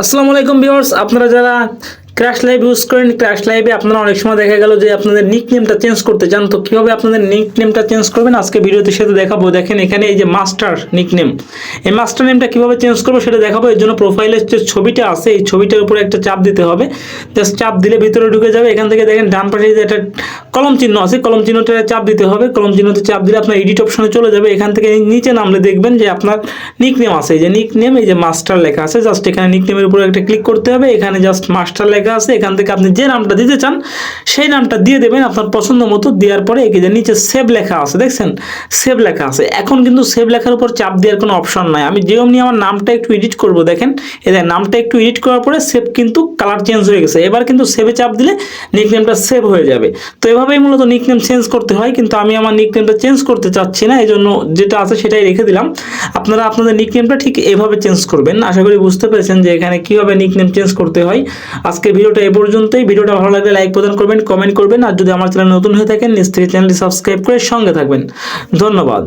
আসসালামু আলাইকুম ভিউয়ার্স, আপনারা যারা ক্র্যাশ লাইভ ইউজ করেন, ক্র্যাশ লাইভে আপনারা অনেক সময় দেখা গেল যে আপনাদের নিক নেমটা চেঞ্জ করতে চান। তো কীভাবে আপনাদের নিক নেমটা চেঞ্জ করবেন আজকে ভিডিওতে সেটা দেখাবো। দেখেন এখানে এই যে মাস্টার নিক নেম, এই মাস্টার নেমটা কীভাবে চেঞ্জ করবো সেটা দেখাবো। এর জন্য প্রোফাইলের যে ছবিটা আছে এই ছবিটার উপরে একটা চাপ দিতে হবে। জাস্ট চাপ দিলে ভিতরে ঢুকে যাবে। এখান থেকে দেখেন ডান পাশে যে একটা কলম চিহ্ন আছে, কলম চিহ্নটা চাপ দিতে হবে। কলম চিহ্নতে চাপ দিলে আপনার এডিট অপশনে চলে যাবে। এখান থেকে নিচে নামলে দেখবেন যে আপনার নিক নেম আছে, এই যে নিক নেম, এই যে মাস্টার লেখা আছে। জাস্ট এখানে নিক নেমের উপরে একটা ক্লিক করতে হবে। এখানে জাস্ট মাস্টার লেখা আছে, এখান থেকে আপনি যে নামটা দিতে চান সেই নামটা দিয়ে দেবেন আপনার পছন্দ মতো। দেওয়ার পরে এই যে নিচে সেভ লেখা আছে, দেখছেন সেভ লেখা আছে। এখন কিন্তু সেভ লেখার উপর চাপ দেওয়ার কোনো অপশন নাই। আমি যেমনি আমার নামটা একটু এডিট করব, দেখেন এই যে নামটা একটু এডিট করার পরে সেভ কিন্তু কালার চেঞ্জ হয়ে গেছে। এবার কিন্তু সেভে চাপ দিলে নিকনেমটা সেভ হয়ে যাবে। তো এভাবেই মূলত নিকনেম চেঞ্জ করতে হয়, কিন্তু আমি আমার নিকনেমটা চেঞ্জ করতে চাচ্ছি না, এই জন্য যেটা আছে সেটাই রেখে দিলাম। আপনারা আপনাদের নিকনেমটা ঠিক এভাবে চেঞ্জ করবেন। আশা করি বুঝতে পেরেছেন যে এখানে কিভাবে নিকনেম চেঞ্জ করতে হয়। আজকের ভিডিওটা এ পর্যন্তই। ভিডিওটা ভালো লাগলে লাইক প্রদান করবেন, কমেন্ট করবেন, আর যদি আমার চ্যানেল নতুন হয়ে থাকেন নিজ থেকে চ্যানেলটি সাবস্ক্রাইব করে সঙ্গে থাকবেন। ধন্যবাদ।